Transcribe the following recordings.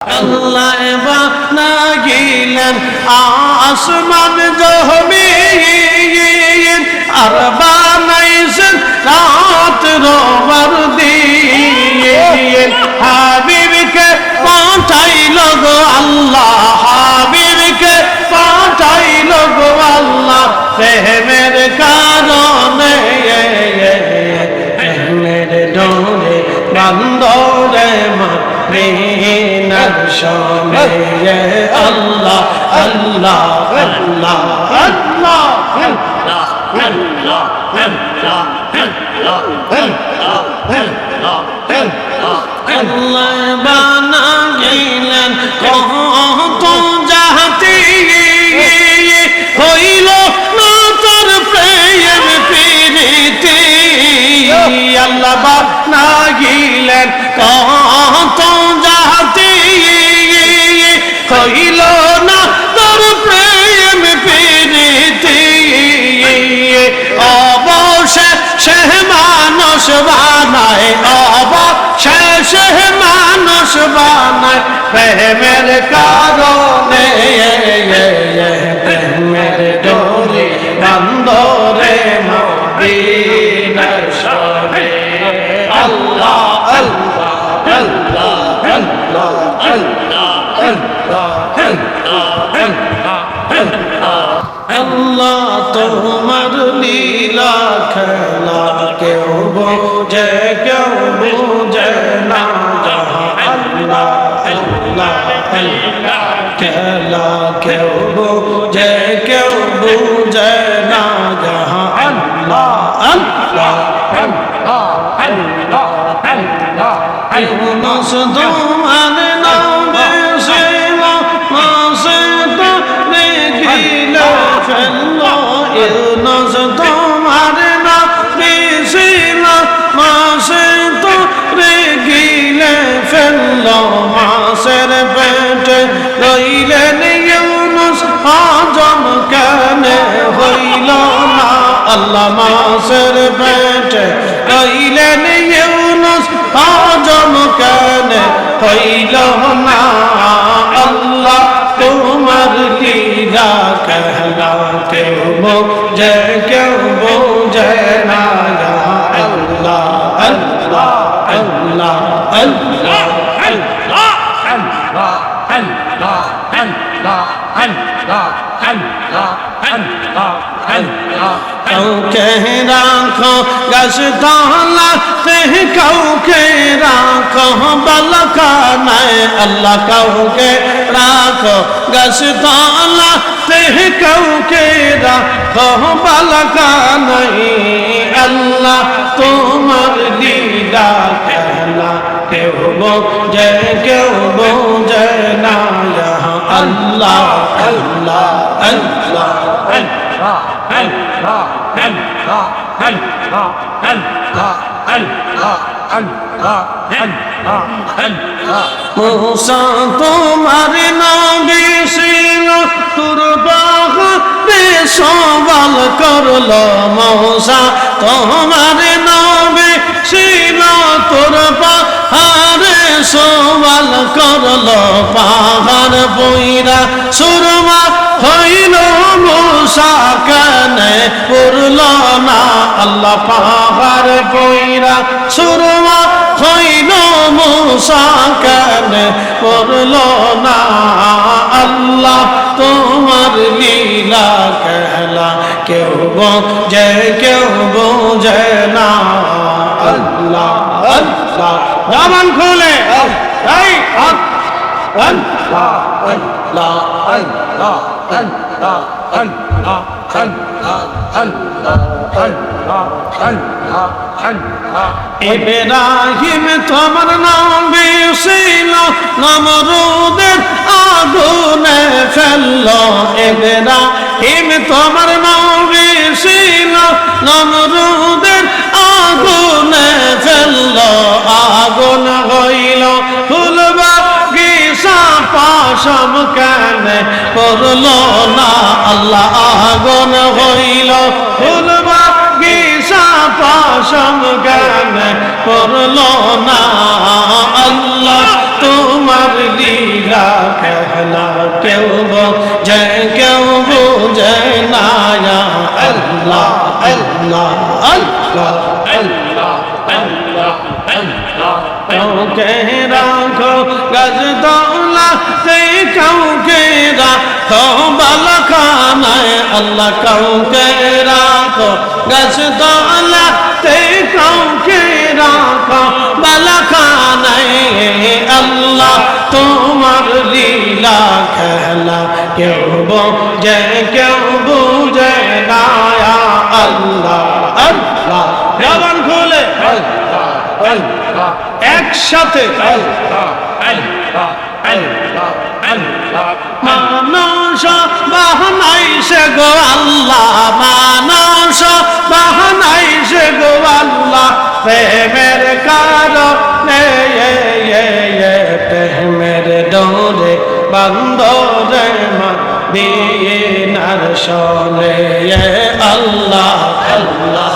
আল্লাহ বানাইলেন আসমান জমিন আর বানাইছেন রাত রোবার দিন হাবিবকে পাঠাইল গো আল্লাহ হাবিবকে পাঠাইল গো আল্লাহ প্রেমের কারণে প্রেমের ডোরে বান্দরে মদিনার শোনে আল্লাহ আল্লাহ আল্লাহ আল্লাহ আল্লাহ বানাইলেন কত জাতি হইল না তোর প্রেম প্রীতি আল্লাহ বানাইলেন কত জাতি হইল না তোর প্রেম প্রীতি অবশেষে মানুষ বানায় অবশেষে মানুষ বানায় প্রেমের কারণে প্রেমের ডোরে বান্দরে মদিনার শোনে আল্লাহ আল্লাহ আল্লাহ আল্লাহ আল্লাহ তোমার লীলা খেলা কেউ বোঝে কেউ বোঝে না আল্লাহ আল্লাহ আল্লাহ খেলা কেউ বোঝে কেউ বোঝে না আল্লাহ আল্লাহ আল্লাহ আল্লাহ আল্লাহ ইউনুস তোমার নামে ছিল মাসে তো দেখিলে ফেললো ইউনুস তোমার নামে ছিল মাসে তো দেখিলে ফেললো মাসের পেটে রইলেন ইউনুস হজম কেন হইল না আল্লাহ মাসের পেটে রইলেন ইউনুস হজম কেন হইল না আল্লাহ তোমার লীলা খেলা কেউ বোঝে কেউ বোঝে না আল্লাহ আল্লাহ আল্লাহ আল্লাহ আল্লাহ আল্লাহ আল্লাহ আল্লাহ আল্লাহ আল্লাহ আল্লাহ আল্লাহ কাউকে রাখো গাছ তলাতে কাউকে রাখো বালখানায় আল্লাহ কাউকে রাখো গাছ তলাতে কাউকে রাখো বালখানায় আল্লাহ তোমার লীলা খেলা কেউ বোঝে কেউ বোঝে না আল্লাহ আল্লাহ আল্লাহ আল্লাহ আল্লাহ আল্লাহ আল্লাহ আল্লাহ আল্লাহ আল্লাহ আল্লাহ আল্লাহ মুসা তোমার নবী ছিল তোর বাহারে সওয়াল করলো মুসা তোমার নবী ছিল তোর বাহারে সওয়াল করলো পাহাড় বইরা সুরমা হইল মুসা কানে পড়ল না আল্লাহ পাহাড় বইরা সুরমা হইল মুসা কানে পড়ল না আল্লাহ তোমার লীলা খেলা কেউ বোঝে কেউ বোঝে না আল্লাহ আল্লাহ জবান খুলে এই আল্লাহ আল্লাহ আল্লাহ আল্লাহ আল্লাহ আল্লাহ আল্লাহ আল্লাহ আল্লাহ আল্লাহ ইব্রাহিম তোমার নবী ছিল নমরুদের আগুনে ফেললো ইব্রাহিম তোমার নবী ছিল নমরুদের আগুনে ফেললো আগুন হইল ফুলবা পাশম কেন করল না আল্লাহ আগুন হইল ফুলবা গিসা পাশম কেন করল না আল্লাহ তোমার লীলা খেলা কেউ বোঝে কেউ বোঝে না আল্লাহ আল্লাহ আল্লাহ আল্লাহ আল্লাহ আল্লাহ কাউকে রাখো গাছতলাতে কাউকে রাখো বালাখানায় আল্লাহ কাউকে রাখো গাছতলাতে কাউকে রাখো বালাখানায় আল্লাহ তোমার লীলা খেলা কেউ বোঝে কেউ বুঝে না আল্লাহ আল্লাহ জবান খুলে একসাথে মানুষ বাহানাইছে গো আল্লাহ মানুষ বাহানাইছে গো আল্লাহ প্রেমের কারণে প্রেমের ডোরে বন্দরে মদিনার শোনে আল্লাহ আল্লাহ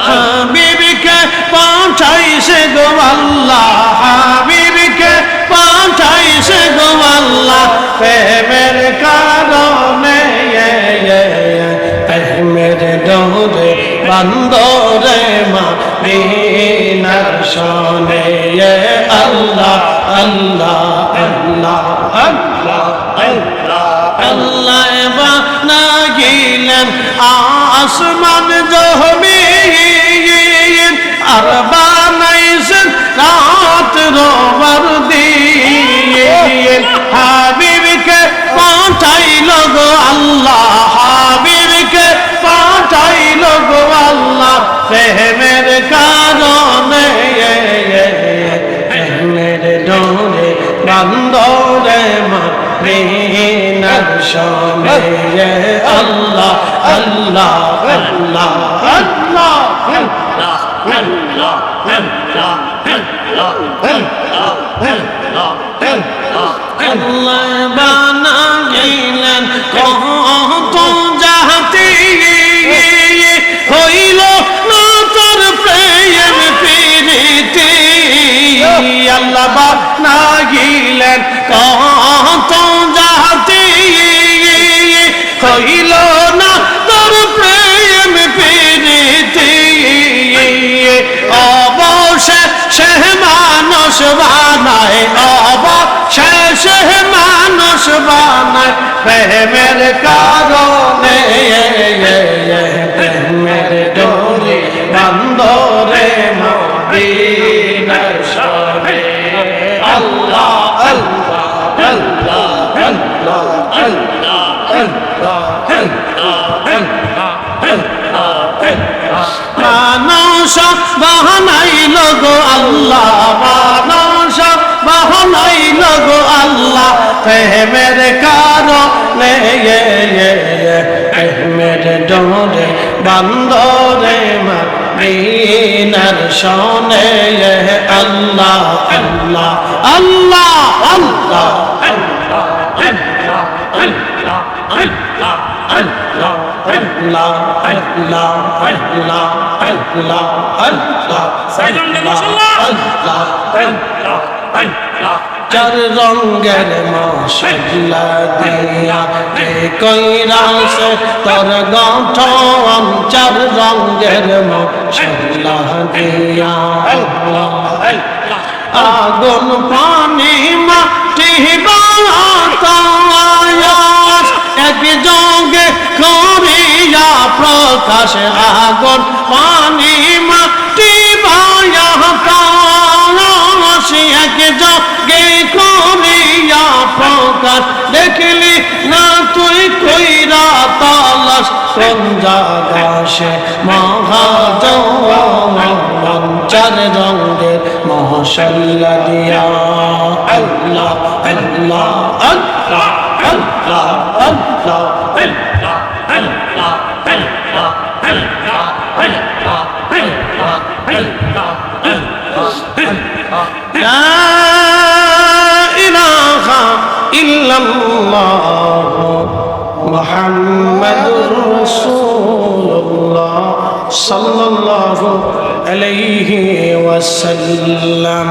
হাবিবকে পাঠাইছে গো আল্লাহ হাবিবকে পাঠাইছে গো আল্লাহ প্রেমের কারণে প্রেমের ডোরে বন্দরে মদিনার শোনে আল্লাহ আল্লাহ আল্লাহ আল্লাহ আল্লাহ আল্লাহ বানাইলেন আসমান জমিন আর বানাইছেন রাত রোবার দিন হাবিবকে পাঠাইল গো আল্লাহ হাবিবকে পাঠাইল গো আল্লাহ প্রেমের কারণে প্রেমের ডোরে বন্দরে মদিনার শোনে আল্লাহ আল্লাহ আল্লাহ আল্লাহ আল্লাহ আল্লাহ আল্লাহ বানাইলেন কত জাতি হইল না তোর প্রেম প্রীতি আল্লাহ বানাইলেন কত জাতি হইল না তোর প্রেম প্রীতি অবশেষে মানুষ বানায় অবশেষে মানুষ বানায় প্রেমের কারণে প্রেমের ডোরে বন্দরে মদিনার শোনে আল্লাহ আল্লাহ আল্লাহ আল্লাহ আল্লাহ মানুষ বাহানাইল গো আল্লাহ মানুষ বাহানাইল গো আল্লাহ প্রেমের কারণে প্রেমের ডোরে বন্দরে মদিনার শোনে আল্লাহ আল্লাহ আল্লাহ আল্লাহ আল্লাহ আল্লাহ আল্লাহ আল্লাহ আল্লাহ আল্লাহ চার রঙের মশলা দিয়া কইরাছে তোর গঠন চার রঙের মশলা দিয়া আগুন পানি মাটি বাতাস এক যোগে করিয়া প্রকাশ আগুন পানি মাটি বাতাস এক যোগে করিয়া প্রকাশ দেখলি না তুই কইরা তালাশ কোন জাগাসে মহাজন চার রঙের মশলা দিয়া আল্লাহ আল্লাহ আল্লাহ আল্লাহ আল্লাহ আল্লাহ আল্লাহ আল্লাহ আল্লাহ আল্লাহ আল্লাহ আল্লাহ লা ইলাহা ইল্লাল্লাহ মুহাম্মাদুর রাসূলুল্লাহ সাল্লাল্লাহু আলাইহি ওয়াসাল্লাম।